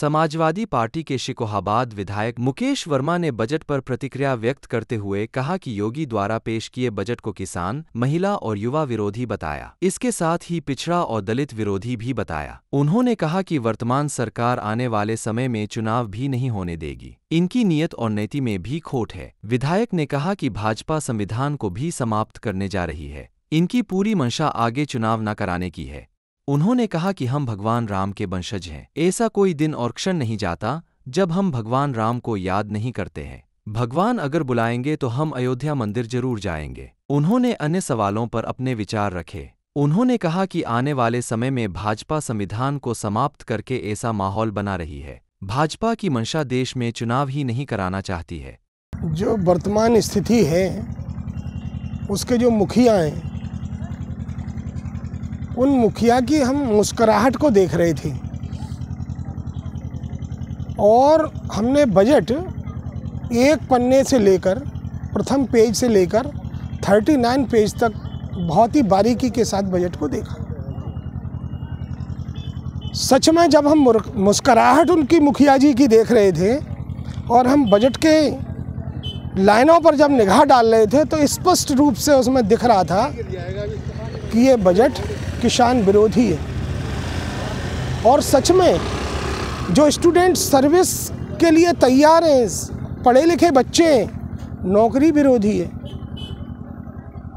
Samajwadi party के शिकोहाबाद विधायक मुकेश वर्मा ने बजट पर प्रतिक्रिया व्यक्त करते हुए कहा कि योगी द्वारा पेश किए बजट को किसान, महिला और युवा विरोधी बताया। इसके साथ ही पिछड़ा और दलित विरोधी भी बताया। उन्होंने कहा कि वर्तमान सरकार आने वाले समय में चुनाव भी नहीं होने देगी। इनकी नीयत और नीति में भी खोट है। विधायक ने कहा कि भाजपा संविधान को भी समाप्त करने जा रही है। इनकी पूरी मंशा आगे चुनाव न कराने की है। उन्होंने कहा कि हम भगवान राम के वंशज हैं। ऐसा कोई दिन और क्षण नहीं जाता जब हम भगवान राम को याद नहीं करते हैं। भगवान अगर बुलाएंगे तो हम अयोध्या मंदिर जरूर जाएंगे। उन्होंने अन्य सवालों पर अपने विचार रखे। उन्होंने कहा कि आने वाले समय में भाजपा संविधान को समाप्त करके ऐसा माहौल बना रही है। भाजपा की मंशा देश में चुनाव ही नहीं कराना चाहती है। जो वर्तमान स्थिति है उसके जो मुखिया हैं, उन मुखिया की हम मुस्कुराहट को देख रहे थे और हमने बजट एक पन्ने से लेकर प्रथम पेज से लेकर 39 पेज तक बहुत ही बारीकी के साथ बजट को देखा। सच में जब हम मुस्कुराहट उनकी मुखिया जी की देख रहे थे और हम बजट के लाइनों पर जब निगाह डाल रहे थे तो स्पष्ट रूप से उसमें दिख रहा था कि ये बजट किसान विरोधी है। और सच में जो स्टूडेंट सर्विस के लिए तैयार हैं, पढ़े लिखे बच्चे, नौकरी विरोधी है।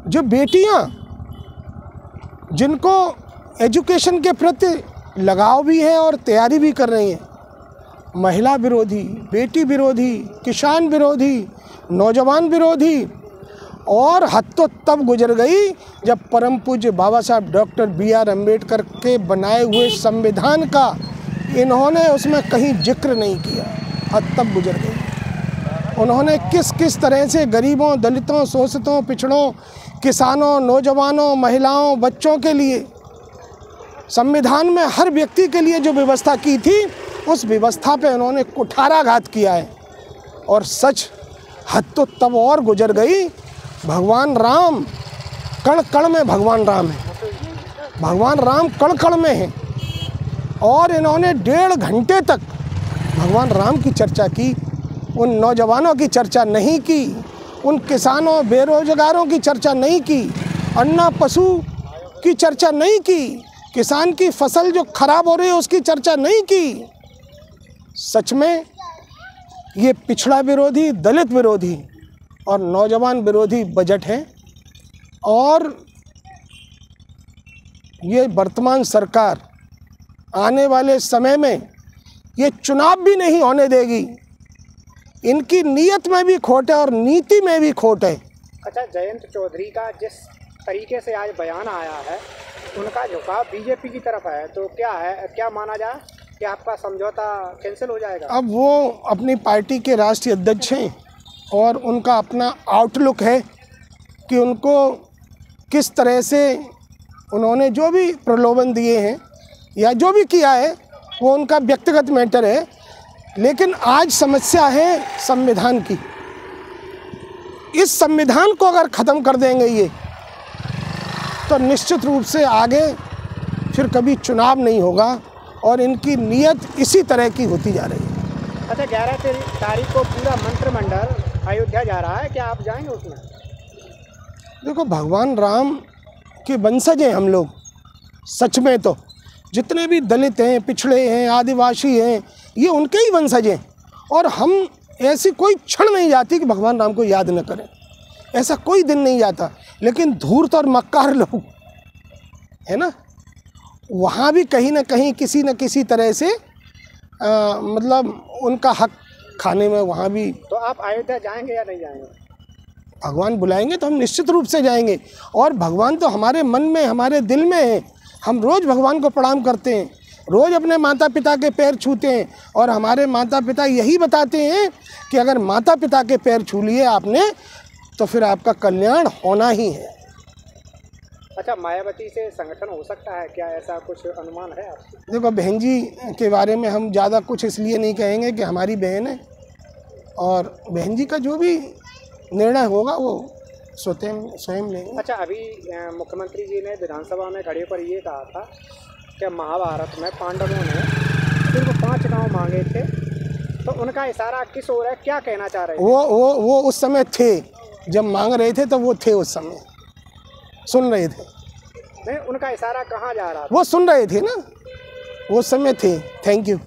जो बेटियां जिनको एजुकेशन के प्रति लगाव भी है और तैयारी भी कर रही हैं, महिला विरोधी, बेटी विरोधी, किसान विरोधी, नौजवान विरोधी। और हद तो तब गुजर गई जब परम पूज्य बाबा साहब डॉक्टर B.R. अम्बेडकर के बनाए हुए संविधान का इन्होंने उसमें कहीं जिक्र नहीं किया। हद तब गुजर गई। उन्होंने किस किस तरह से गरीबों, दलितों, शोषितों, पिछड़ों, किसानों, नौजवानों, महिलाओं, बच्चों के लिए संविधान में हर व्यक्ति के लिए जो व्यवस्था की थी, उस व्यवस्था पे उन्होंने कुठाराघात किया है। और सच हद तो तब और गुजर गई। भगवान राम कण कण में भगवान राम है। भगवान राम कण कण में है। और इन्होंने 1.5 घंटे तक भगवान राम की चर्चा की। उन नौजवानों की चर्चा नहीं की, उन किसानों, बेरोजगारों की चर्चा नहीं की, अन्ना पशु की चर्चा नहीं की, किसान की फसल जो खराब हो रही है उसकी चर्चा नहीं की। सच में ये पिछड़ा विरोधी, दलित विरोधी और नौजवान विरोधी बजट है। और ये वर्तमान सरकार आने वाले समय में ये चुनाव भी नहीं होने देगी। इनकी नीयत में भी खोट है और नीति में भी खोट है। अच्छा, जयंत चौधरी का जिस तरीके से आज बयान आया है, उनका झुकाव बीजेपी की तरफ है, तो क्या है, क्या माना जाए कि आपका समझौता कैंसिल हो जाएगा? अब वो अपनी पार्टी के राष्ट्रीय अध्यक्ष हैं और उनका अपना आउटलुक है कि उनको किस तरह से उन्होंने जो भी प्रलोभन दिए हैं या जो भी किया है वो उनका व्यक्तिगत मैटर है। लेकिन आज समस्या है संविधान की। इस संविधान को अगर ख़त्म कर देंगे ये, तो निश्चित रूप से आगे फिर कभी चुनाव नहीं होगा और इनकी नीयत इसी तरह की होती जा रही है। अच्छा, 11 तारीख को पूरा मंत्रिमंडल अयोध्या जा रहा है, क्या आप जाएंगे उसमें? देखो, भगवान राम के वंशज हैं हम लोग। सच में तो जितने भी दलित हैं, पिछड़े हैं, आदिवासी हैं, ये उनके ही वंशज हैं। और हम ऐसी कोई क्षण नहीं जाती कि भगवान राम को याद न करें। ऐसा कोई दिन नहीं जाता। लेकिन धूर्त और मक्कार लोग है ना, वहाँ भी कहीं ना कहीं किसी न किसी तरह से मतलब उनका हक खाने में वहाँ भी। तो आप अयोध्या जाएंगे या नहीं जाएंगे? भगवान बुलाएंगे तो हम निश्चित रूप से जाएंगे। और भगवान तो हमारे मन में, हमारे दिल में है। हम रोज़ भगवान को प्रणाम करते हैं, रोज़ अपने माता पिता के पैर छूते हैं। और हमारे माता पिता यही बताते हैं कि अगर माता पिता के पैर छू लिए आपने तो फिर आपका कल्याण होना ही है। अच्छा, मायावती से संगठन हो सकता है क्या, ऐसा कुछ अनुमान है आपको? देखो, बहन जी के बारे में हम ज़्यादा कुछ इसलिए नहीं कहेंगे कि हमारी बहन है और बहन जी का जो भी निर्णय होगा वो स्वयं लेंगे। अच्छा, अभी मुख्यमंत्री जी ने विधानसभा में खड़े पर ये कहा था कि महाभारत में पांडवों ने सिर्फ 5 गांव मांगे थे, तो उनका इशारा किस ओर है, क्या कहना चाह रहे हैं? वो उस समय थे, जब मांग रहे थे तो वो थे, उस समय सुन रहे थे। नहीं, उनका इशारा कहाँ जा रहा था? वो सुन रहे थे ना, वो समय थे। Thank you.